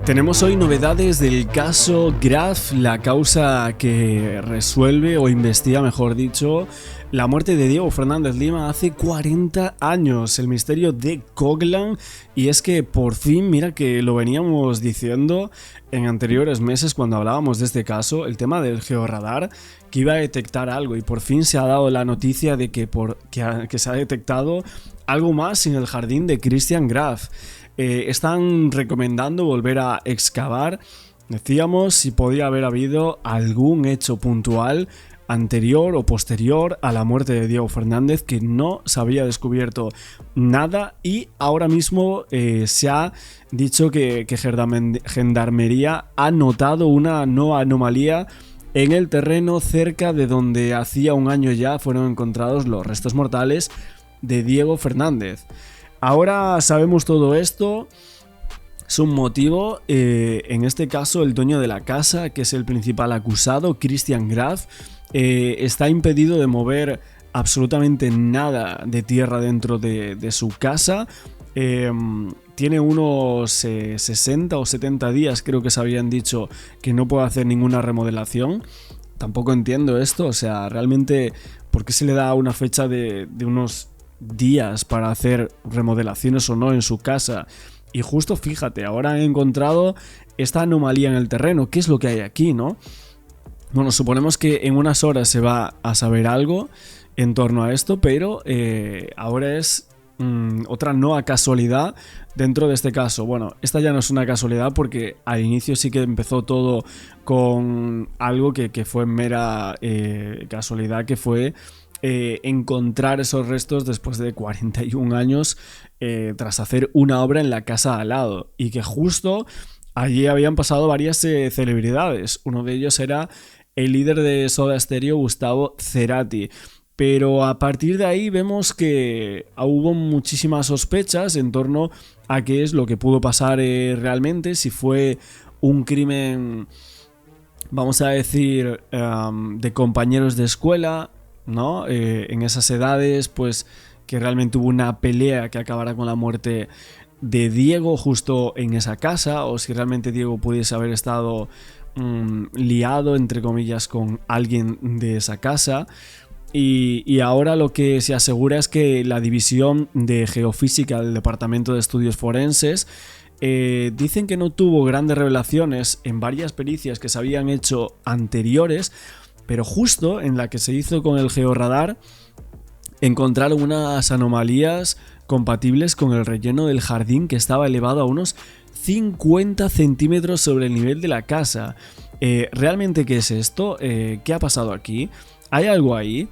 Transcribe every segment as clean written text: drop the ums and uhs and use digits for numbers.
Tenemos hoy novedades del caso Graf, la causa que resuelve o investiga, mejor dicho, la muerte de Diego Fernández Lima hace 40 años, el misterio de Coglan. Y es que por fin, mira que lo veníamos diciendo en anteriores meses cuando hablábamos de este caso, el tema del georradar, que iba a detectar algo, y por fin se ha dado la noticia de que se ha detectado algo más en el jardín de Christian Graf. Están recomendando volver a excavar, decíamos, si podía haber habido algún hecho puntual anterior o posterior a la muerte de Diego Fernández, que no se había descubierto nada, y ahora mismo se ha dicho que Gendarmería ha notado una nueva anomalía en el terreno cerca de donde hacía un año ya fueron encontrados los restos mortales de Diego Fernández. Ahora sabemos todo esto. Es un motivo, en este caso el dueño de la casa, que es el principal acusado, Christian Graf, está impedido de mover absolutamente nada de tierra dentro de su casa. Tiene unos 60 o 70 días, creo que se habían dicho, que no puede hacer ninguna remodelación. Tampoco entiendo esto, o sea, realmente, ¿por qué se le da una fecha de unos días para hacer remodelaciones o no en su casa? Y justo fíjate, ahora han encontrado esta anomalía en el terreno. ¿Qué es lo que hay aquí, no? Bueno, suponemos que en unas horas se va a saber algo en torno a esto, pero ahora es otra nueva casualidad dentro de este caso. Bueno, esta ya no es una casualidad porque al inicio sí que empezó todo con algo que fue mera casualidad, que fue encontrar esos restos después de 41 años tras hacer una obra en la casa al lado, y que justo allí habían pasado varias celebridades. Uno de ellos era el líder de Soda Stereo, Gustavo Cerati. Pero a partir de ahí vemos que hubo muchísimas sospechas en torno a qué es lo que pudo pasar realmente, si fue un crimen, vamos a decir, de compañeros de escuela, ¿no? En esas edades, pues que realmente hubo una pelea que acabara con la muerte de Diego justo en esa casa, o si realmente Diego pudiese haber estado liado, entre comillas, con alguien de esa casa. Y ahora lo que se asegura es que la división de geofísica del Departamento de Estudios Forenses dicen que no tuvo grandes revelaciones en varias pericias que se habían hecho anteriores, pero justo en la que se hizo con el georradar encontraron unas anomalías compatibles con el relleno del jardín, que estaba elevado a unos 50 centímetros sobre el nivel de la casa. ¿Realmente qué es esto? ¿Qué ha pasado aquí? ¿Hay algo ahí?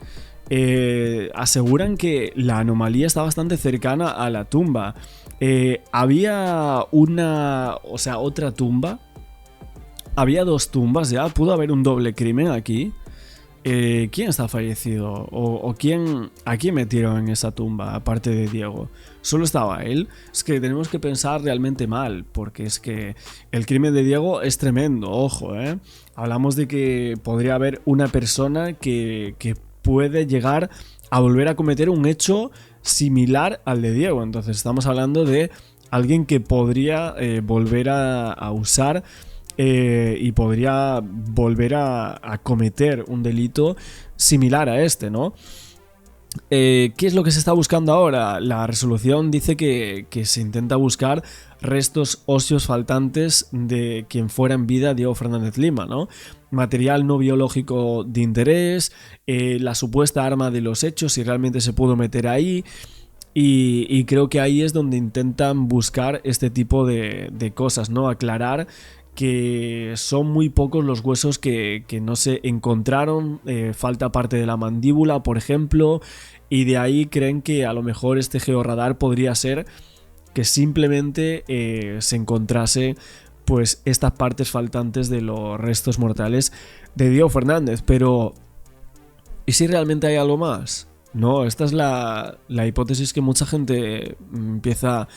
Aseguran que la anomalía está bastante cercana a la tumba. Había otra tumba. Había dos tumbas ya. ¿Pudo haber un doble crimen aquí? ¿Quién está fallecido? ¿O a quién metieron en esa tumba, aparte de Diego? ¿Solo estaba él? Es que tenemos que pensar realmente mal, porque es que el crimen de Diego es tremendo, ojo, ¿eh? Hablamos de que podría haber una persona que puede llegar a volver a cometer un hecho similar al de Diego. Entonces estamos hablando de alguien que podría volver a usar y podría volver a cometer un delito similar a este, ¿no? ¿Qué es lo que se está buscando ahora? La resolución dice que se intenta buscar restos óseos faltantes de quien fuera en vida Diego Fernández Lima, ¿no? Material no biológico de interés, la supuesta arma de los hechos, si realmente se pudo meter ahí. Y creo que ahí es donde intentan buscar este tipo de cosas, ¿no? Aclarar que son muy pocos los huesos que no se encontraron, falta parte de la mandíbula, por ejemplo, y de ahí creen que a lo mejor este georradar podría ser que simplemente se encontrase pues estas partes faltantes de los restos mortales de Diego Fernández. Pero ¿y si realmente hay algo más? No, esta es la hipótesis que mucha gente empieza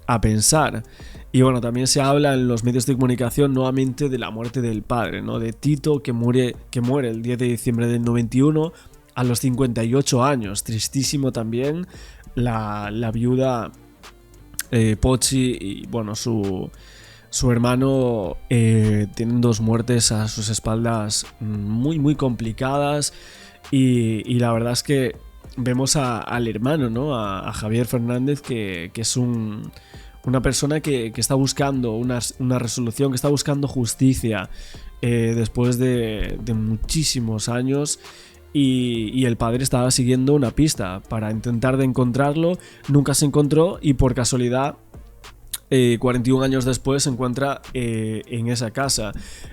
a pensar. Y bueno, también se habla en los medios de comunicación nuevamente de la muerte del padre, ¿no? De Tito, que muere el 10 de diciembre del 91 a los 58 años. Tristísimo también. La viuda Pochi y bueno, su Su hermano tiene 2 muertes a sus espaldas muy, muy complicadas y la verdad es que vemos al hermano, ¿no? A Javier Fernández, que es una persona que está buscando una resolución, que está buscando justicia después de muchísimos años. Y el padre estaba siguiendo una pista para intentar de encontrarlo, nunca se encontró y por casualidad 41 años después se encuentra en esa casa.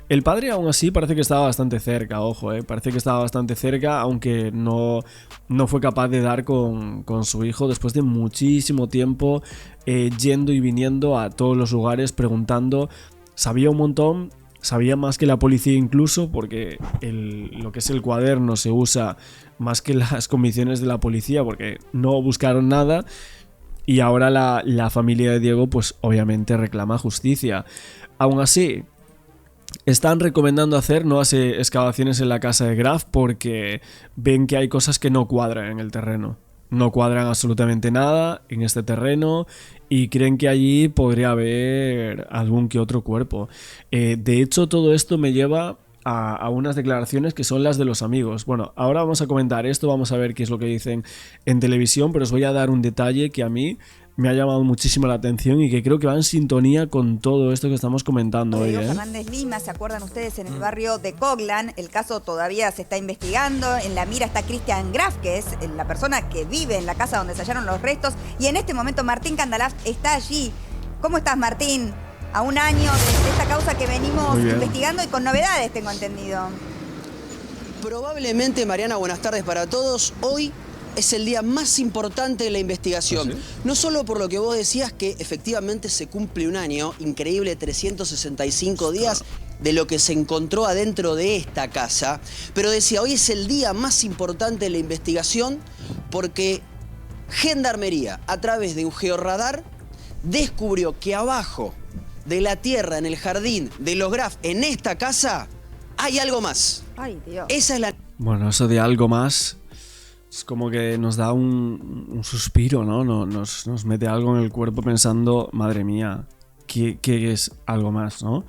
El padre aún así parece que estaba bastante cerca, ojo, parece que estaba bastante cerca, aunque no fue capaz de dar con su hijo después de muchísimo tiempo yendo y viniendo a todos los lugares preguntando. Sabía un montón. Sabía más que la policía incluso, porque lo que es el cuaderno se usa más que las convicciones de la policía, porque no buscaron nada. Y ahora la familia de Diego pues obviamente reclama justicia. Aún así, están recomendando hacer nuevas excavaciones en la casa de Graf porque ven que hay cosas que no cuadran en el terreno. No cuadran absolutamente nada en este terreno y creen que allí podría haber algún que otro cuerpo. De hecho, todo esto me lleva a unas declaraciones que son las de los amigos. Bueno, ahora vamos a comentar esto, vamos a ver qué es lo que dicen en televisión, pero os voy a dar un detalle que a mí me ha llamado muchísimo la atención y que creo que va en sintonía con todo esto que estamos comentando hoy. Fernández Lima, ¿se acuerdan ustedes? En el barrio de Coglan, el caso todavía se está investigando. En la mira está Cristian Graf, que es la persona que vive en la casa donde se hallaron los restos. Y en este momento Martín Candalaf está allí. ¿Cómo estás, Martín? A un año de esta causa que venimos investigando y con novedades, tengo entendido. Probablemente, Mariana, buenas tardes para todos. Hoy es el día más importante de la investigación. ¿Ah, sí? No solo por lo que vos decías, que efectivamente se cumple un año, increíble, 365 días de lo que se encontró adentro de esta casa, pero decía, hoy es el día más importante de la investigación porque Gendarmería, a través de un georradar, descubrió que abajo de la tierra, en el jardín de los Graf, en esta casa, hay algo más. Ay, Dios. Esa es la... Bueno, eso de algo más es como que nos da un suspiro, ¿no? Nos mete algo en el cuerpo pensando, madre mía, ¿qué es algo más, no?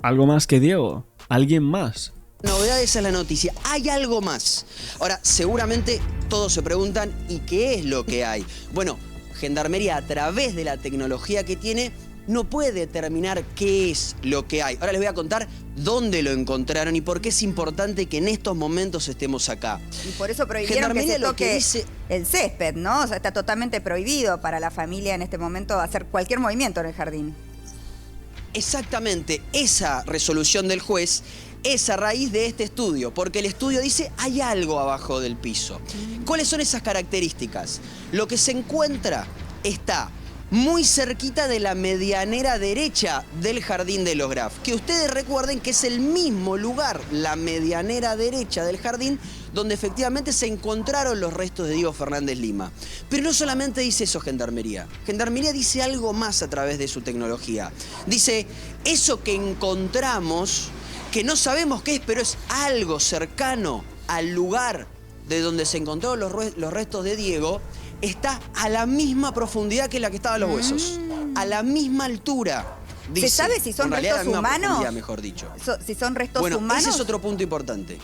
¿Algo más que Diego? ¿Alguien más? Novedad, esa es la noticia. Hay algo más. Ahora, seguramente todos se preguntan, ¿y qué es lo que hay? Bueno, Gendarmería, a través de la tecnología que tiene, no puede determinar qué es lo que hay. Ahora les voy a contar dónde lo encontraron y por qué es importante que en estos momentos estemos acá. Y por eso prohibieron que se toque el césped, ¿no? O sea, está totalmente prohibido para la familia en este momento hacer cualquier movimiento en el jardín. Exactamente, esa resolución del juez es a raíz de este estudio, porque el estudio dice hay algo abajo del piso. ¿Cuáles son esas características? Lo que se encuentra está muy cerquita de la medianera derecha del jardín de los Graf, que ustedes recuerden que es el mismo lugar, la medianera derecha del jardín, donde efectivamente se encontraron los restos de Diego Fernández Lima. Pero no solamente dice eso Gendarmería. Gendarmería dice algo más a través de su tecnología. Dice, eso que encontramos, que no sabemos qué es, pero es algo cercano al lugar de donde se encontraron los restos de Diego, está a la misma profundidad que la que estaban los huesos. A la misma altura. Dice, ¿se sabe si son restos humanos? Mejor dicho. Si son restos humanos. Bueno, ese es otro punto importante.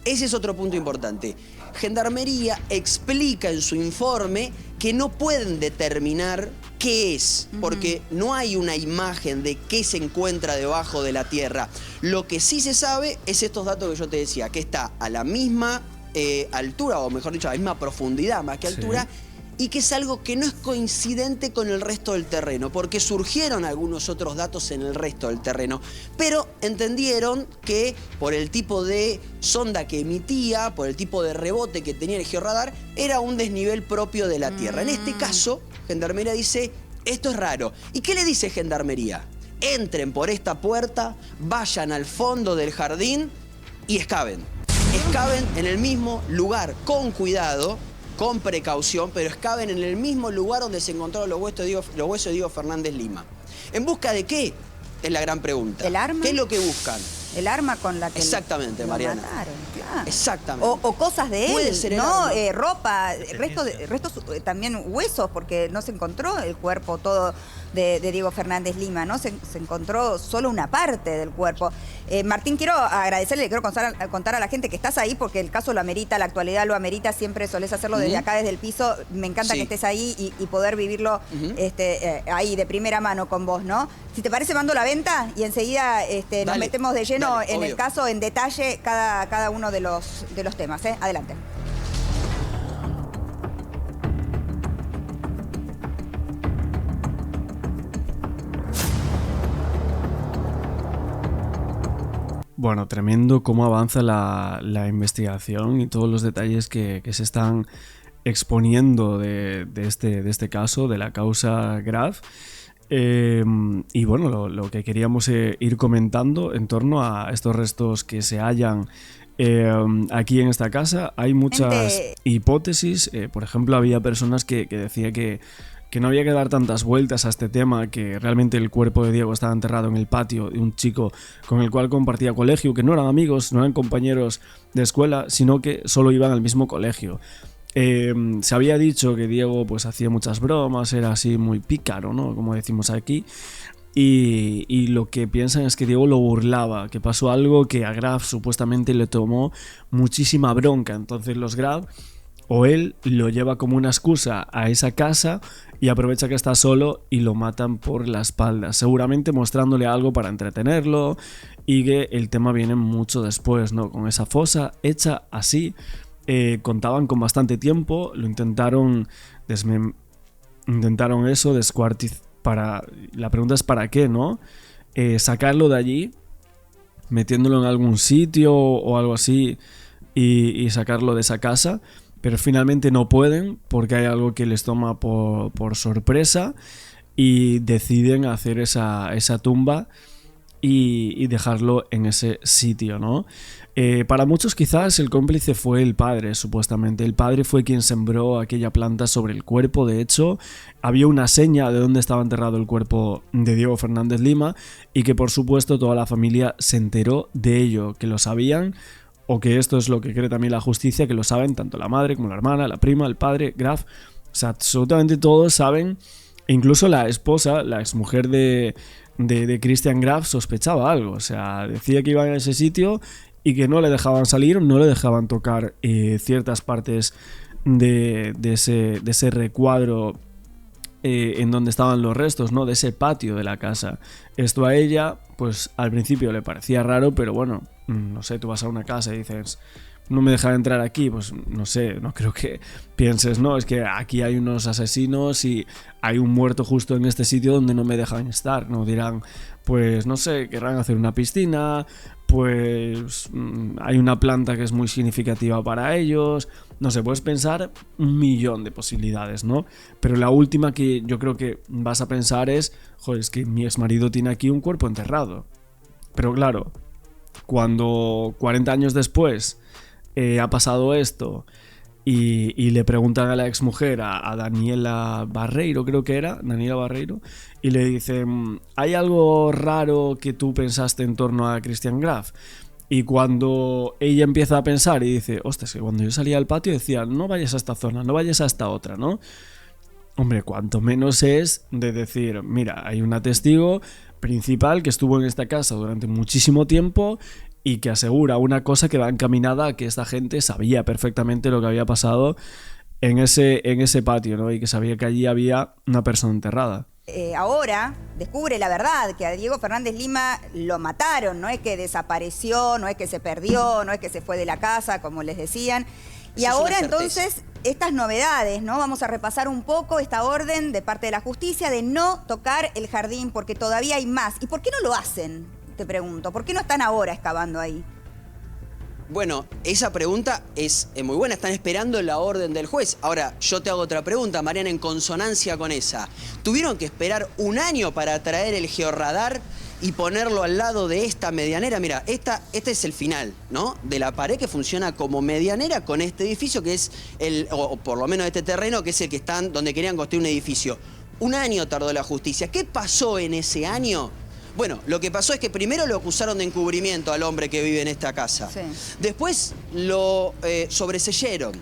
Ese es otro punto importante. Gendarmería explica en su informe que no pueden determinar qué es, porque no hay una imagen de qué se encuentra debajo de la tierra. Lo que sí se sabe es estos datos que yo te decía, que está a la misma altura, o mejor dicho, a la misma profundidad más que altura, sí, y que es algo que no es coincidente con el resto del terreno, porque surgieron algunos otros datos en el resto del terreno, pero entendieron que por el tipo de sonda que emitía, por el tipo de rebote que tenía el georradar, era un desnivel propio de la tierra. En este caso, Gendarmería dice, esto es raro. ¿Y qué le dice Gendarmería? Entren por esta puerta, vayan al fondo del jardín y excaven. Excaven en el mismo lugar, con cuidado, con precaución, pero excaven en el mismo lugar donde se encontraron los huesos de Diego Fernández Lima. ¿En busca de qué? Es la gran pregunta. ¿El arma? ¿Qué es lo que buscan? El arma con la que exactamente, Mariana. Mataron, claro. Exactamente. O cosas de él, puede ser ¿no? Ropa, restos también huesos, porque no se encontró el cuerpo todo de Diego Fernández Lima, ¿no? Se encontró solo una parte del cuerpo. Martín, quiero agradecerle, quiero contar a la gente que estás ahí porque el caso lo amerita, la actualidad lo amerita, siempre solés hacerlo desde acá, desde el piso. Me encanta que estés ahí y poder vivirlo ahí de primera mano con vos, ¿no? Si te parece, mando la venta y enseguida nos metemos de lleno en el caso, en detalle, cada uno de los temas. Adelante. Bueno, tremendo cómo avanza la investigación y todos los detalles que se están exponiendo de este caso, de la causa Graf. Y bueno, lo que queríamos ir comentando en torno a estos restos que se hallan aquí en esta casa. Hay muchas hipótesis. Por ejemplo, había personas que decían que no había que dar tantas vueltas a este tema, que realmente el cuerpo de Diego estaba enterrado en el patio de un chico con el cual compartía colegio, que no eran amigos, no eran compañeros de escuela, sino que solo iban al mismo colegio. Se había dicho que Diego pues hacía muchas bromas, era así muy pícaro, ¿no? Como decimos aquí. Y lo que piensan es que Diego lo burlaba, que pasó algo que a Graf supuestamente le tomó muchísima bronca. Entonces los Graf o él lo lleva como una excusa a esa casa y aprovecha que está solo y lo matan por la espalda, seguramente mostrándole algo para entretenerlo, y que el tema viene mucho después, ¿no? Con esa fosa hecha así. Contaban con bastante tiempo, lo intentaron descuartizar. La pregunta es ¿para qué, no? Sacarlo de allí, metiéndolo en algún sitio o algo así y sacarlo de esa casa, pero finalmente no pueden porque hay algo que les toma por sorpresa y deciden hacer esa tumba y dejarlo en ese sitio, ¿no? Para muchos quizás el cómplice fue el padre, supuestamente. El padre fue quien sembró aquella planta sobre el cuerpo. De hecho, había una seña de dónde estaba enterrado el cuerpo de Diego Fernández Lima y que por supuesto toda la familia se enteró de ello, que lo sabían, o que esto es lo que cree también la justicia, que lo saben tanto la madre como la hermana, la prima, el padre, Graf. O sea, absolutamente todos saben, e incluso la esposa, la exmujer de Christian Graf sospechaba algo. O sea, decía que iban a ese sitio y que no le dejaban salir, no le dejaban tocar ciertas partes de ese recuadro en donde estaban los restos, ¿no? De ese patio de la casa. Esto a ella, pues al principio le parecía raro, pero bueno, no sé, tú vas a una casa y dices, no me dejan entrar aquí, pues no sé, no creo que pienses, no, es que aquí hay unos asesinos y hay un muerto justo en este sitio donde no me dejan estar, no dirán, pues no sé, querrán hacer una piscina, pues hay una planta que es muy significativa para ellos, no sé, puedes pensar un millón de posibilidades, ¿no? Pero la última que yo creo que vas a pensar es, joder, es que mi exmarido tiene aquí un cuerpo enterrado. Pero claro, cuando 40 años después ha pasado esto y le preguntan a la exmujer, a Daniela Barreiro, creo que era, Daniela Barreiro, y le dicen, ¿hay algo raro que tú pensaste en torno a Christian Graf? Y cuando ella empieza a pensar y dice, ostras, que cuando yo salía al patio decía, no vayas a esta zona, no vayas a esta otra, ¿no? Hombre, cuanto menos es de decir, mira, hay una testigo principal que estuvo en esta casa durante muchísimo tiempo y que asegura una cosa que va encaminada a que esta gente sabía perfectamente lo que había pasado en ese patio, ¿no? Y que sabía que allí había una persona enterrada. Ahora descubre la verdad, que a Diego Fernández Lima lo mataron, no es que desapareció, no es que se perdió, no es que se fue de la casa, como les decían. Y ahora entonces, estas novedades, ¿no? Vamos a repasar un poco esta orden de parte de la justicia de no tocar el jardín porque todavía hay más. ¿Y por qué no lo hacen? Te pregunto, ¿por qué no están ahora excavando ahí? Bueno, esa pregunta es muy buena, están esperando la orden del juez. Ahora, yo te hago otra pregunta, Mariana, en consonancia con esa. ¿Tuvieron que esperar un año para traer el georradar y ponerlo al lado de esta medianera? Mira, este es el final, ¿no? De la pared que funciona como medianera con este edificio que es o por lo menos este terreno que es el que están donde querían construir un edificio. Un año tardó la justicia. ¿Qué pasó en ese año? Bueno, lo que pasó es que primero lo acusaron de encubrimiento al hombre que vive en esta casa. Sí. Después lo sobreseyeron.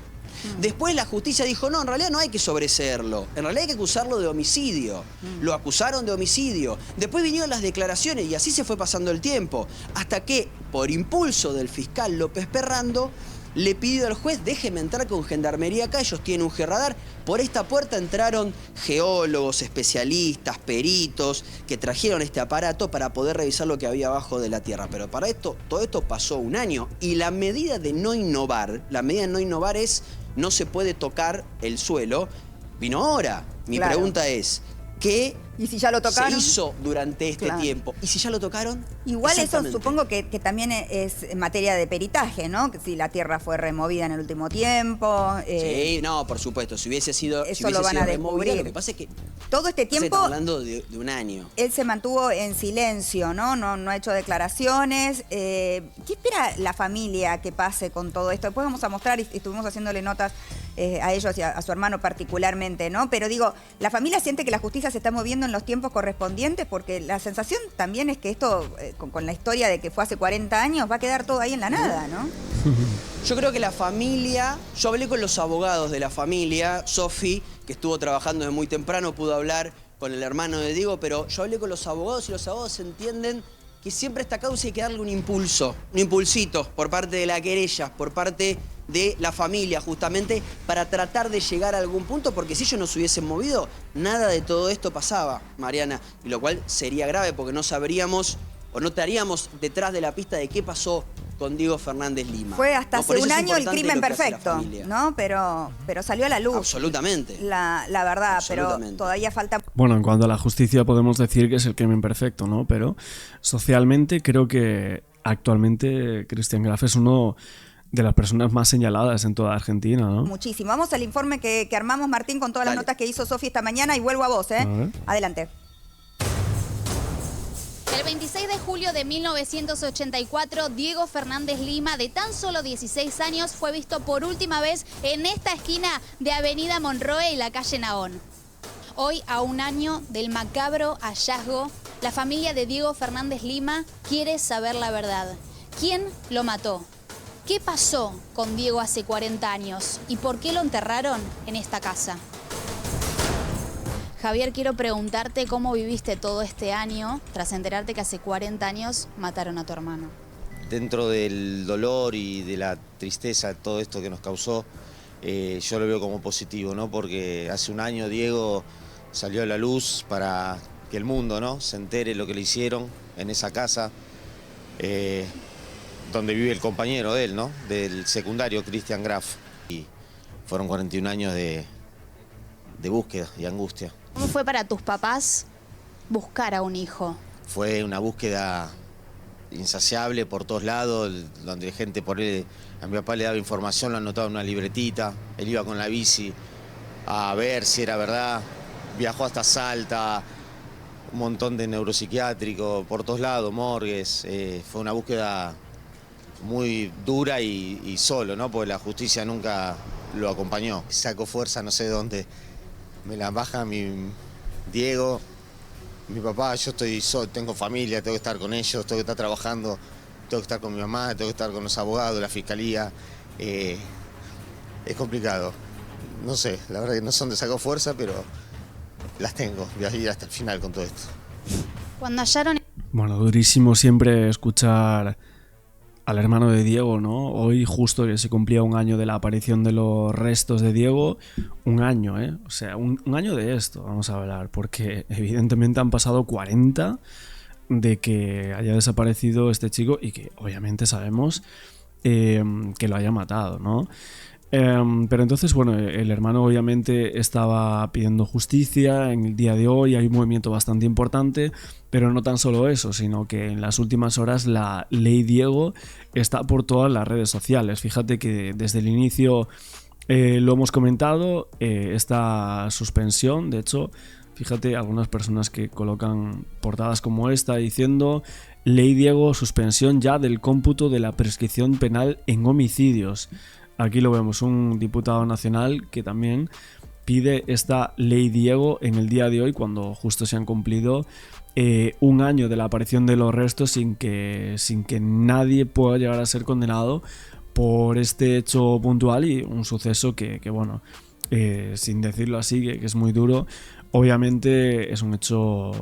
Después la justicia dijo, no, en realidad no hay que sobreseerlo. En realidad hay que acusarlo de homicidio. Lo acusaron de homicidio. Después vinieron las declaraciones y así se fue pasando el tiempo. Hasta que, por impulso del fiscal López Perrando, le pidió al juez, déjeme entrar con gendarmería acá, ellos tienen un G-Radar. Por esta puerta entraron geólogos, especialistas, peritos, que trajeron este aparato para poder revisar lo que había abajo de la tierra. Pero para esto, todo esto pasó un año. Y la medida de no innovar es, no se puede tocar el suelo, vino ahora. Mi pregunta es, ¿qué ¿y si ya lo tocaron? se hizo durante este tiempo? ¿Y si ya lo tocaron? Igual eso supongo que también es en materia de peritaje, ¿no? Que si la tierra fue removida en el último tiempo. Sí, no, por supuesto. Si hubiese sido, eso lo van a descubrir. Lo que pasa es que todo este tiempo estamos hablando de un año. Él se mantuvo en silencio, ¿no? No ha hecho declaraciones. ¿Qué espera la familia que pase con todo esto? Después vamos a mostrar, y estuvimos haciéndole notas a ellos y a su hermano particularmente, ¿no? Pero digo, la familia siente que la justicia se está moviendo en los tiempos correspondientes, porque la sensación también es que esto, con la historia de que fue hace 40 años, va a quedar todo ahí en la nada, ¿no? Yo creo que la familia, yo hablé con los abogados de la familia, Sofi, que estuvo trabajando desde muy temprano, pudo hablar con el hermano de Diego, pero yo hablé con los abogados y los abogados entienden que siempre a esta causa hay que darle un impulso, un impulsito por parte de la querella, por parte de la familia, justamente para tratar de llegar a algún punto, porque si ellos no se hubiesen movido, nada de todo esto pasaba, Mariana, y lo cual sería grave porque no sabríamos o no estaríamos detrás de la pista de qué pasó con Diego Fernández Lima. Fue hasta hace un año el crimen perfecto, ¿no? Pero salió a la luz. Absolutamente. La verdad, pero todavía falta... Bueno, en cuanto a la justicia podemos decir que es el crimen perfecto, ¿no? Pero socialmente creo que actualmente Cristian Graf es uno de las personas más señaladas en toda Argentina, ¿no? Muchísimo. Vamos al informe que armamos, Martín, con todas las notas que hizo Sofi esta mañana, y vuelvo a vos, ¿eh? Adelante. El 26 de julio de 1984, Diego Fernández Lima, de tan solo 16 años, fue visto por última vez en esta esquina de Avenida Monroe y la calle Nahón. Hoy, a un año del macabro hallazgo, la familia de Diego Fernández Lima quiere saber la verdad. ¿Quién lo mató? ¿Qué pasó con Diego hace 40 años? ¿Y por qué lo enterraron en esta casa? Javier, quiero preguntarte cómo viviste todo este año tras enterarte que hace 40 años mataron a tu hermano. Dentro del dolor y de la tristeza de todo esto que nos causó, yo lo veo como positivo, ¿no? Porque hace un año Diego salió a la luz para que el mundo, ¿no?, se entere lo que le hicieron en esa casa, donde vive el compañero de él, ¿no?, del secundario, Cristian Graf. Y fueron 41 años de búsqueda y angustia. ¿Cómo fue para tus papás buscar a un hijo? Fue una búsqueda insaciable por todos lados, donde la gente por él, a mi papá le daba información, lo anotaba en una libretita, él iba con la bici a ver si era verdad, viajó hasta Salta, un montón de neuropsiquiátricos por todos lados, morgues, fue una búsqueda muy dura y solo, ¿no? Porque la justicia nunca lo acompañó. Sacó fuerza no sé dónde, me la baja mi Diego, mi papá, yo tengo familia, tengo que estar con ellos, tengo que estar trabajando, tengo que estar con mi mamá, tengo que estar con los abogados, la fiscalía. Es complicado. No sé, la verdad que no son de saco fuerza, pero las tengo. Voy a ir hasta el final con todo esto. Cuando hallaron... Bueno, durísimo siempre escuchar al hermano de Diego, ¿no? Hoy justo que se cumplía un año de la aparición de los restos de Diego, un año, ¿eh? O sea, un año de esto, vamos a hablar, porque evidentemente han pasado 40 de que haya desaparecido este chico y que obviamente sabemos que lo haya matado, ¿no? Pero entonces, bueno, el hermano obviamente estaba pidiendo justicia en el día de hoy, hay un movimiento bastante importante, pero no tan solo eso, sino que en las últimas horas la ley Diego está por todas las redes sociales. Fíjate que desde el inicio lo hemos comentado, esta suspensión, de hecho, fíjate algunas personas que colocan portadas como esta diciendo: ley Diego, suspensión ya del cómputo de la prescripción penal en homicidios. Aquí lo vemos, un diputado nacional que también pide esta ley Diego en el día de hoy, cuando justo se han cumplido un año de la aparición de los restos sin que nadie pueda llegar a ser condenado por este hecho puntual y un suceso que bueno, sin decirlo así, que es muy duro, obviamente es un hecho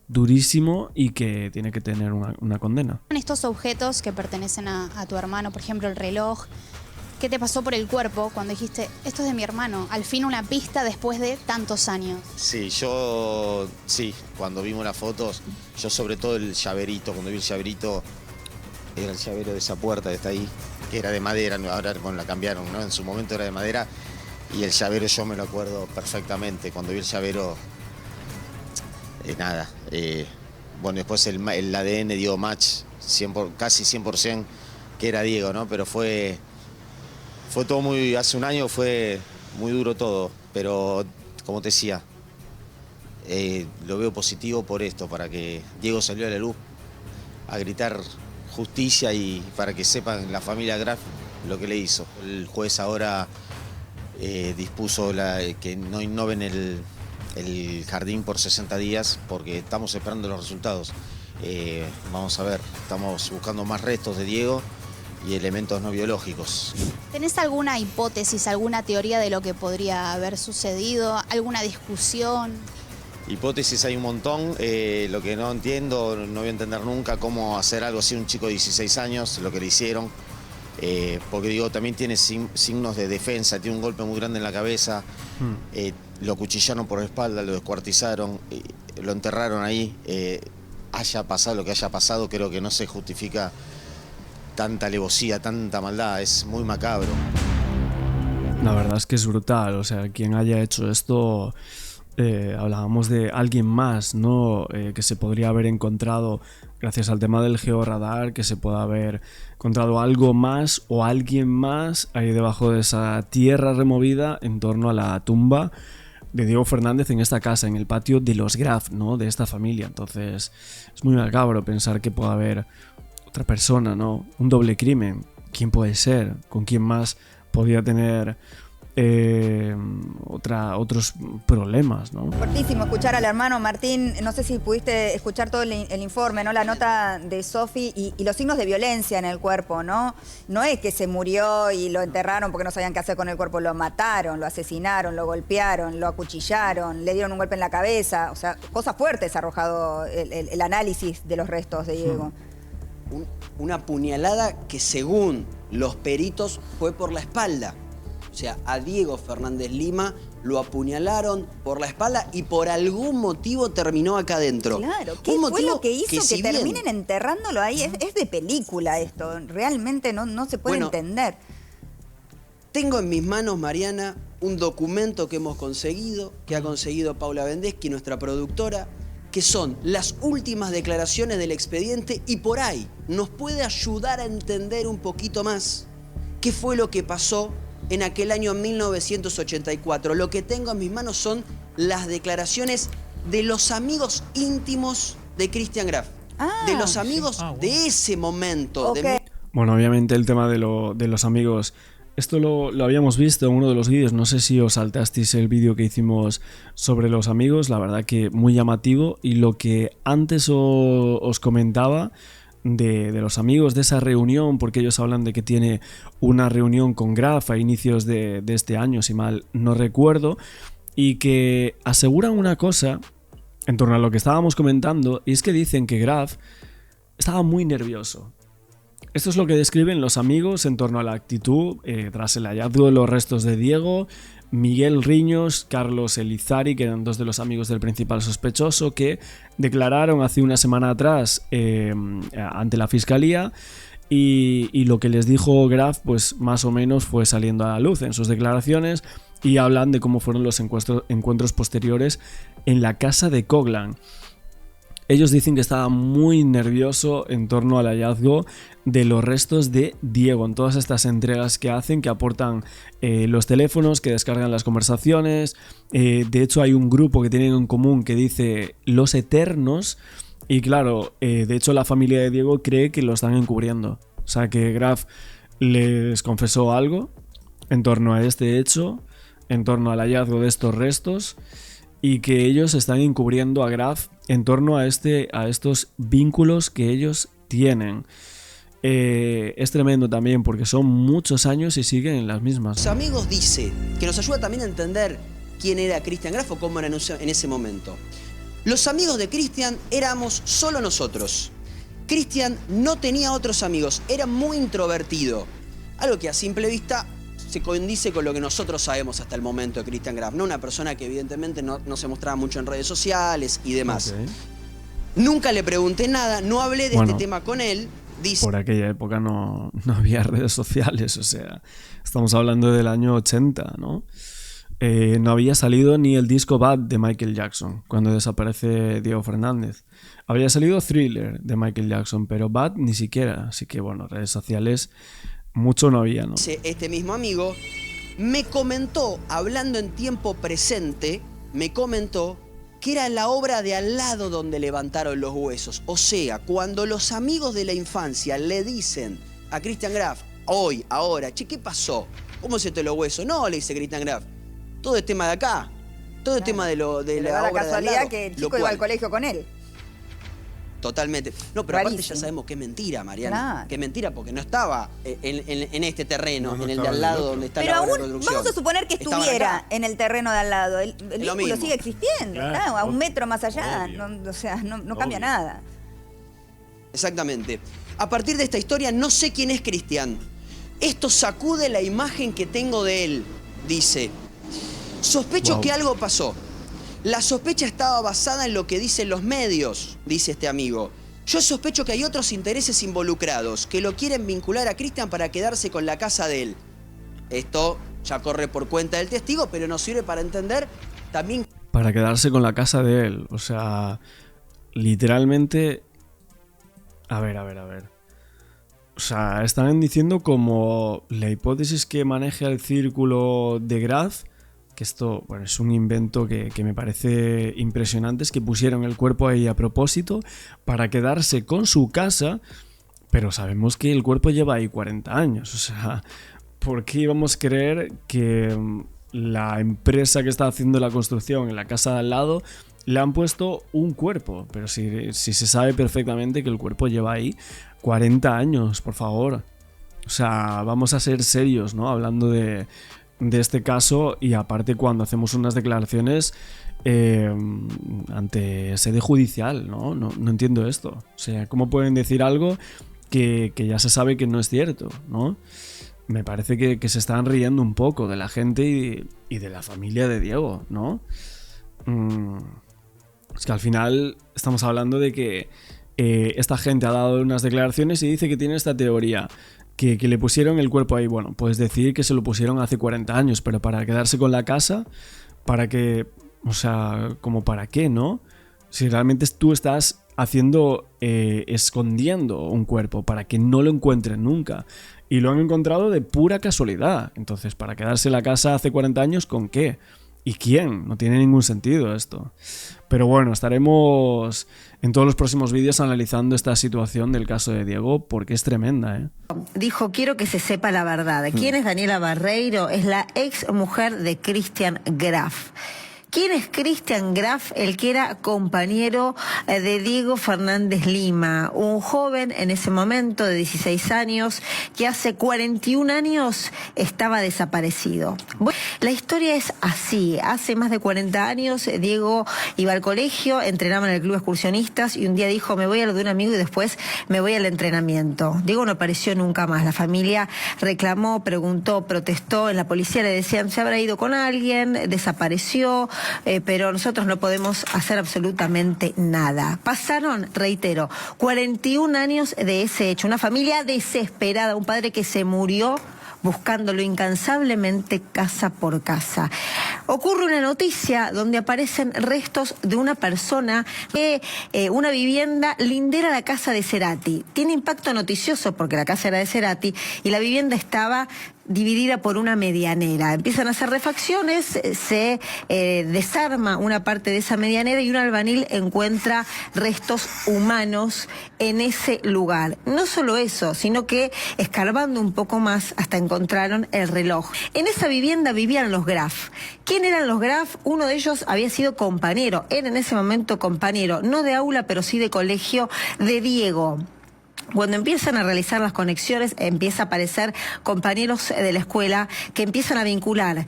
durísimo y que tiene que tener una condena. Estos objetos que pertenecen a tu hermano, por ejemplo el reloj, ¿qué te pasó por el cuerpo cuando dijiste, esto es de mi hermano? Al fin una pista después de tantos años. Sí, cuando vimos las fotos, yo sobre todo el llaverito, cuando vi el llaverito, era el llavero de esa puerta que está ahí, que era de madera, ahora bueno, la cambiaron, ¿no? En su momento era de madera, y el llavero yo me lo acuerdo perfectamente. Cuando vi el llavero, bueno, después el ADN dio match, casi 100% que era Diego, ¿no? Pero fue todo hace un año fue muy duro todo, pero como te decía, lo veo positivo por esto, para que Diego salió a la luz a gritar justicia y para que sepan la familia Graf lo que le hizo. El juez ahora dispuso que no innoven el jardín por 60 días porque estamos esperando los resultados. Vamos a ver, estamos buscando más restos de Diego y elementos no biológicos. ¿Tenés alguna hipótesis, alguna teoría de lo que podría haber sucedido? ¿Alguna discusión? Hipótesis hay un montón. Lo que no entiendo, no voy a entender nunca cómo hacer algo así a un chico de 16 años, lo que le hicieron. Porque digo, también tiene signos de defensa, tiene un golpe muy grande en la cabeza. Lo acuchillaron por la espalda, lo descuartizaron, lo enterraron ahí. Haya pasado lo que haya pasado, creo que no se justifica tanta alevosía, tanta maldad, es muy macabro. La verdad es que es brutal, o sea, quien haya hecho esto, hablábamos de alguien más, ¿no? Que se podría haber encontrado, gracias al tema del georradar, que se pueda haber encontrado algo más o alguien más ahí debajo de esa tierra removida en torno a la tumba de Diego Fernández en esta casa, en el patio de los Graf, ¿no? De esta familia. Entonces es muy macabro pensar que pueda haber otra persona, ¿no? Un doble crimen. ¿Quién puede ser? ¿Con quién más podría tener otros problemas, ¿no? Fuertísimo escuchar al hermano Martín. No sé si pudiste escuchar todo el informe, ¿no? La nota de Sofi y los signos de violencia en el cuerpo, ¿no? No es que se murió y lo enterraron porque no sabían qué hacer con el cuerpo. Lo mataron, lo asesinaron, lo golpearon, lo acuchillaron, le dieron un golpe en la cabeza. O sea, cosas fuertes ha arrojado el análisis de los restos de Diego. Una puñalada que según los peritos fue por la espalda. O sea, a Diego Fernández Lima lo apuñalaron por la espalda y por algún motivo terminó acá adentro. Claro, ¿qué fue lo que hizo que terminen enterrándolo ahí? Es de película esto, realmente no se puede entender. Tengo en mis manos, Mariana, un documento que hemos conseguido, que ha conseguido Paula Vendeschi, nuestra productora, que son las últimas declaraciones del expediente y por ahí nos puede ayudar a entender un poquito más qué fue lo que pasó en aquel año 1984. Lo que tengo en mis manos son las declaraciones de los amigos íntimos de Christian Graf. De los amigos de ese momento. Okay. Bueno, obviamente el tema de los amigos, esto lo habíamos visto en uno de los vídeos, no sé si os saltasteis el vídeo que hicimos sobre los amigos, la verdad que muy llamativo, y lo que antes os comentaba de los amigos, de esa reunión, porque ellos hablan de que tiene una reunión con Graf a inicios de este año, si mal no recuerdo, y que aseguran una cosa en torno a lo que estábamos comentando, y es que dicen que Graf estaba muy nervioso. Esto es lo que describen los amigos en torno a la actitud tras el hallazgo de los restos de Diego. Miguel Riños, Carlos Elizari, que eran dos de los amigos del principal sospechoso, que declararon hace una semana atrás ante la fiscalía, y lo que les dijo Graf, pues más o menos fue saliendo a la luz en sus declaraciones, y hablan de cómo fueron los encuentros posteriores en la casa de Coglan. Ellos dicen que estaba muy nervioso en torno al hallazgo de los restos de Diego, en todas estas entregas que hacen, que aportan los teléfonos, que descargan las conversaciones. De hecho, hay un grupo que tienen en común que dice Los Eternos, y claro, de hecho la familia de Diego cree que lo están encubriendo. O sea, que Graf les confesó algo en torno a este hecho, en torno al hallazgo de estos restos, y que ellos están encubriendo a Graf en torno a estos vínculos que ellos tienen. es tremendo también porque son muchos años y siguen en las mismas. Los amigos dice que nos ayuda también a entender quién era Christian Graf o cómo era en ese momento. Los amigos de Christian éramos solo nosotros. Christian no tenía otros amigos, era muy introvertido. Algo que a simple vista se condice con lo que nosotros sabemos hasta el momento de Christian Graf. No una persona que evidentemente no se mostraba mucho en redes sociales y demás. Okay. Nunca le pregunté nada, no hablé de este tema con él. Dice, por aquella época no había redes sociales, o sea, estamos hablando del año 80, ¿no? No había salido ni el disco Bad de Michael Jackson cuando desaparece Diego Fernández. Había salido Thriller de Michael Jackson, pero Bad ni siquiera. Así que bueno, redes sociales mucho no había, ¿no? Este mismo amigo me comentó, hablando en tiempo presente, me comentó que era la obra de al lado donde levantaron los huesos. O sea, cuando los amigos de la infancia le dicen a Christian Graf, hoy, ahora, che, ¿qué pasó? ¿Cómo se te los huesos? No, le dice Christian Graf. Todo es tema de acá. Todo es tema de la obra de al casualidad lado, que el chico iba al colegio con él. Totalmente. No, pero aparte ya sabemos que es mentira, Mariana. Claro. Que es mentira porque no estaba en este terreno, en el de al lado donde está la obra de construcción. Vamos a suponer que estuviera en el terreno de al lado. El vínculo sigue existiendo, claro, a un metro más allá. No, o sea, no cambia nada. Exactamente. A partir de esta historia no sé quién es Christian. Esto sacude la imagen que tengo de él, dice. Sospecho que algo pasó. La sospecha estaba basada en lo que dicen los medios, dice este amigo. Yo sospecho que hay otros intereses involucrados que lo quieren vincular a Christian para quedarse con la casa de él. Esto ya corre por cuenta del testigo, pero nos sirve para entender también... Para quedarse con la casa de él. O sea, literalmente... A ver. O sea, están diciendo como la hipótesis que maneja el círculo de Graf, que esto, bueno, es un invento que me parece impresionante, es que pusieron el cuerpo ahí a propósito para quedarse con su casa, pero sabemos que el cuerpo lleva ahí 40 años, o sea, ¿por qué íbamos a creer que la empresa que está haciendo la construcción en la casa de al lado le han puesto un cuerpo? Pero si se sabe perfectamente que el cuerpo lleva ahí 40 años, por favor. O sea, vamos a ser serios, ¿no? Hablando de este caso, y aparte cuando hacemos unas declaraciones ante sede judicial, ¿no? No entiendo esto. O sea, ¿cómo pueden decir algo que ya se sabe que no es cierto, ¿no? Me parece que se están riendo un poco de la gente y de la familia de Diego, ¿no? Es que al final estamos hablando de que esta gente ha dado unas declaraciones y dice que tiene esta teoría, que le pusieron el cuerpo ahí. Bueno, puedes decir que se lo pusieron hace 40 años, pero para quedarse con la casa, para que, o sea, como para qué, ¿no? Si realmente tú estás haciendo, escondiendo un cuerpo para que no lo encuentren nunca, y lo han encontrado de pura casualidad. Entonces, para quedarse en la casa hace 40 años, ¿con qué? ¿Y quién? No tiene ningún sentido esto. Pero bueno, estaremos en todos los próximos vídeos analizando esta situación del caso de Diego, porque es tremenda, ¿eh? Dijo, quiero que se sepa la verdad. ¿Quién es Daniela Barreiro? Es la ex mujer de Christian Graf. ¿Quién es Christian Graf? El que era compañero de Diego Fernández Lima, un joven en ese momento de 16 años que hace 41 años estaba desaparecido. Bueno, la historia es así. Hace más de 40 años Diego iba al colegio, entrenaba en el club excursionistas y un día dijo, me voy a lo de un amigo y después me voy al entrenamiento. Diego no apareció nunca más. La familia reclamó, preguntó, protestó. En la policía le decían, se habrá ido con alguien, desapareció. Pero nosotros no podemos hacer absolutamente nada. Pasaron, reitero, 41 años de ese hecho. Una familia desesperada, un padre que se murió buscándolo incansablemente casa por casa. Ocurre una noticia donde aparecen restos de una persona que una vivienda lindera a la casa de Cerati. Tiene impacto noticioso porque la casa era de Cerati y la vivienda estaba dividida por una medianera. Empiezan a hacer refacciones, se desarma una parte de esa medianera y un albañil encuentra restos humanos en ese lugar. No solo eso, sino que escarbando un poco más hasta encontraron el reloj. En esa vivienda vivían los Graf. ¿Quién eran los Graf? Uno de ellos había sido compañero, era en ese momento compañero, no de aula, pero sí de colegio de Diego. Cuando empiezan a realizar las conexiones, empieza a aparecer compañeros de la escuela que empiezan a vincular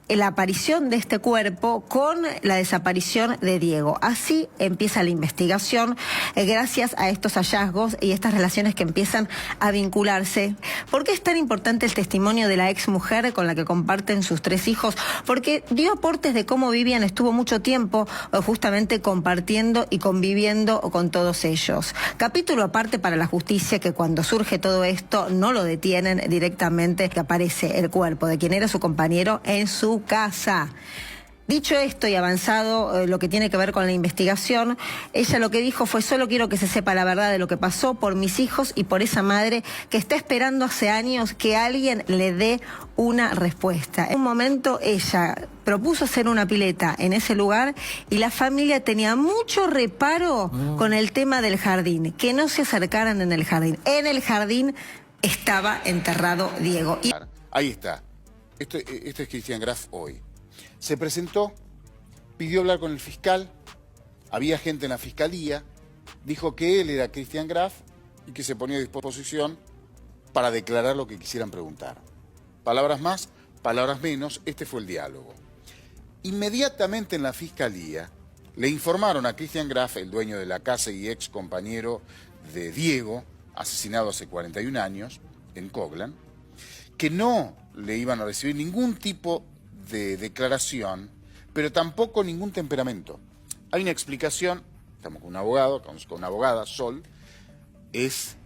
la aparición de este cuerpo con la desaparición de Diego. Así empieza la investigación, gracias a estos hallazgos y estas relaciones que empiezan a vincularse. ¿Por qué es tan importante el testimonio de la ex mujer con la que comparten sus 3 hijos? Porque dio aportes de cómo vivían, estuvo mucho tiempo justamente compartiendo y conviviendo con todos ellos. Capítulo aparte para la justicia, que cuando surge todo esto no lo detienen directamente, que aparece el cuerpo de quien era su compañero en su casa. Dicho esto y avanzado lo que tiene que ver con la investigación, ella lo que dijo fue: solo quiero que se sepa la verdad de lo que pasó por mis hijos y por esa madre que está esperando hace años que alguien le dé una respuesta. En un momento ella propuso hacer una pileta en ese lugar y la familia tenía mucho reparo con el tema del jardín, que no se acercaran en el jardín. En el jardín estaba enterrado Diego. Ahí está. Esto es Christian Graf hoy. Se presentó, pidió hablar con el fiscal, había gente en la fiscalía, dijo que él era Christian Graf y que se ponía a disposición para declarar lo que quisieran preguntar. Palabras más, palabras menos, este fue el diálogo. Inmediatamente en la fiscalía le informaron a Christian Graf, el dueño de la casa y ex compañero de Diego, asesinado hace 41 años en Coglan, que no le iban a recibir ningún tipo de declaración, pero tampoco ningún temperamento. Hay una explicación, estamos con un abogado, con una abogada, Sol, es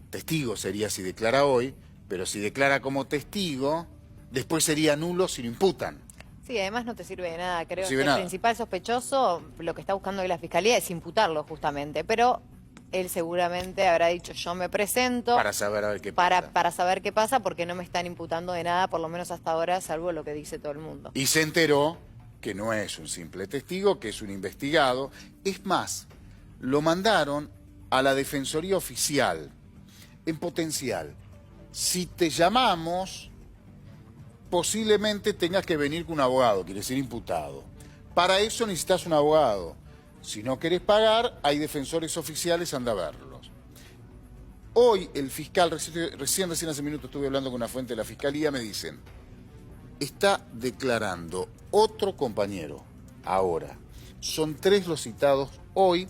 testigo, sería si declara hoy, pero si declara como testigo, después sería nulo si lo imputan. Sí, además no te sirve de nada. Creo que nada. El principal sospechoso, lo que está buscando hoy la Fiscalía es imputarlo justamente, pero él seguramente habrá dicho: yo me presento Para saber a ver qué pasa. Para saber qué pasa, porque no me están imputando de nada, por lo menos hasta ahora, salvo lo que dice todo el mundo. Y se enteró que no es un simple testigo, que es un investigado. Es más, lo mandaron a la Defensoría Oficial, en potencial. Si te llamamos, posiblemente tengas que venir con un abogado, quiere decir imputado. Para eso necesitas un abogado. Si no querés pagar, hay defensores oficiales, anda a verlos. Hoy el fiscal, recién hace minutos estuve hablando con una fuente de la Fiscalía, me dicen: está declarando otro compañero ahora. Son 3 los citados hoy,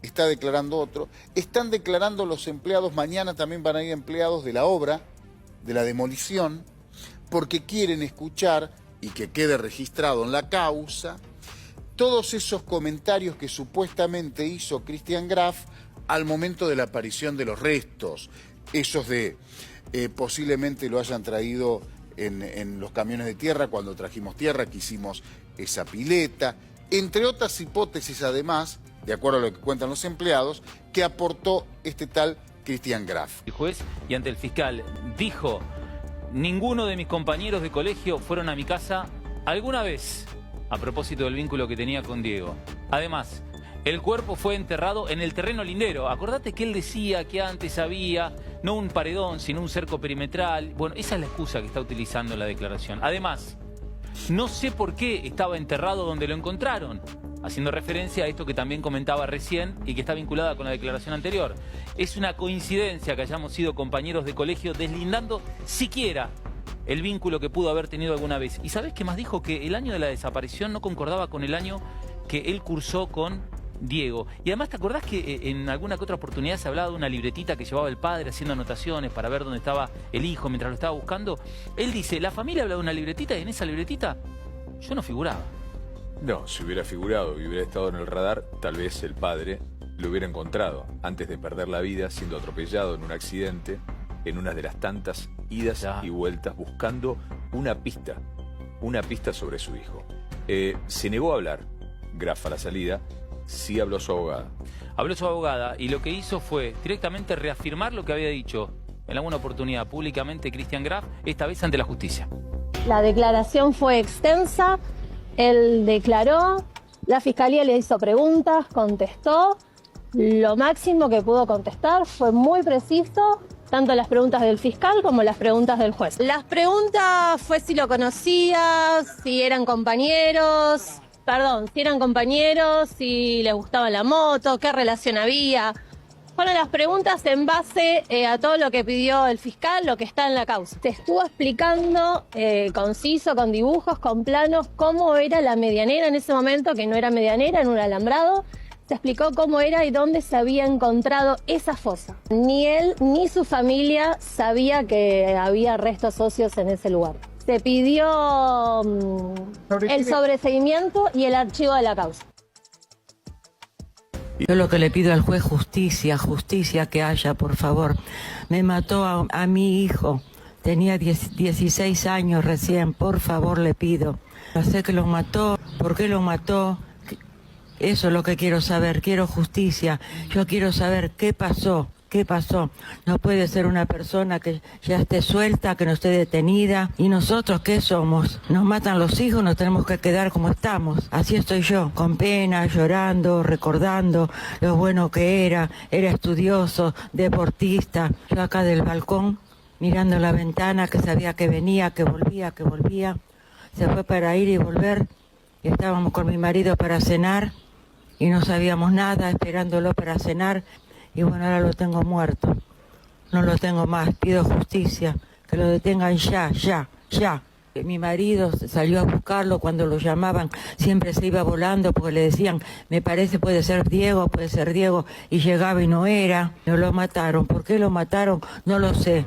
está declarando otro. Están declarando los empleados, mañana también van a ir empleados de la obra, de la demolición, porque quieren escuchar y que quede registrado en la causa todos esos comentarios que supuestamente hizo Christian Graf al momento de la aparición de los restos. Esos de posiblemente lo hayan traído en los camiones de tierra, cuando trajimos tierra, que hicimos esa pileta, entre otras hipótesis además, de acuerdo a lo que cuentan los empleados, que aportó este tal Christian Graf. El juez y ante el fiscal dijo: ninguno de mis compañeros de colegio fueron a mi casa alguna vez, a propósito del vínculo que tenía con Diego. Además, el cuerpo fue enterrado en el terreno lindero. Acordate que él decía que antes había no un paredón, sino un cerco perimetral. Bueno, esa es la excusa que está utilizando en la declaración. Además, no sé por qué estaba enterrado donde lo encontraron, haciendo referencia a esto que también comentaba recién y que está vinculada con la declaración anterior. Es una coincidencia que hayamos sido compañeros de colegio, deslindando siquiera el vínculo que pudo haber tenido alguna vez. ¿Y sabés qué más dijo? Que el año de la desaparición no concordaba con el año que él cursó con Diego. Y además, ¿te acordás que en alguna que otra oportunidad se hablaba de una libretita que llevaba el padre haciendo anotaciones para ver dónde estaba el hijo mientras lo estaba buscando? Él dice: la familia habla de una libretita y en esa libretita yo no figuraba. No, si hubiera figurado y hubiera estado en el radar, tal vez el padre lo hubiera encontrado antes de perder la vida siendo atropellado en un accidente, en una de las tantas idas y vueltas buscando una pista sobre su hijo. Se negó a hablar Graf a la salida, sí habló su abogada. Habló su abogada y lo que hizo fue directamente reafirmar lo que había dicho en alguna oportunidad públicamente Christian Graf, esta vez ante la justicia. La declaración fue extensa, él declaró, la fiscalía le hizo preguntas, contestó. Lo máximo que pudo contestar fue muy preciso, tanto las preguntas del fiscal como las preguntas del juez. Las preguntas fue si lo conocía, si eran compañeros, si les gustaba la moto, qué relación había. fueron las preguntas en base a todo lo que pidió el fiscal, lo que está en la causa. Te estuvo explicando conciso, con dibujos, con planos, cómo era la medianera en ese momento, que no era medianera, era un alambrado. Se explicó cómo era y dónde se había encontrado esa fosa. Ni él ni su familia sabía que había restos óseos en ese lugar. Se pidió el sobreseimiento y el archivo de la causa. Yo lo que le pido al juez, justicia que haya, por favor. Me mató a mi hijo, tenía 16 años recién, por favor le pido. No sé que lo mató, por qué lo mató, eso es lo que quiero saber, quiero justicia. Yo quiero saber qué pasó. ¿Qué pasó? No puede ser una persona que ya esté suelta, que no esté detenida. ¿Y nosotros qué somos? Nos matan los hijos, nos tenemos que quedar como estamos. Así estoy yo, con pena, llorando, recordando lo bueno que era estudioso, deportista. Yo acá del balcón, mirando la ventana, que sabía que venía, que volvía. Se fue para ir y volver. Y estábamos con mi marido para cenar y no sabíamos nada, esperándolo para cenar. Y bueno, ahora lo tengo muerto. No lo tengo más. Pido justicia. Que lo detengan ya. Mi marido salió a buscarlo cuando lo llamaban. Siempre se iba volando porque le decían, me parece puede ser Diego. Y llegaba y no era. No lo mataron. ¿Por qué lo mataron? No lo sé.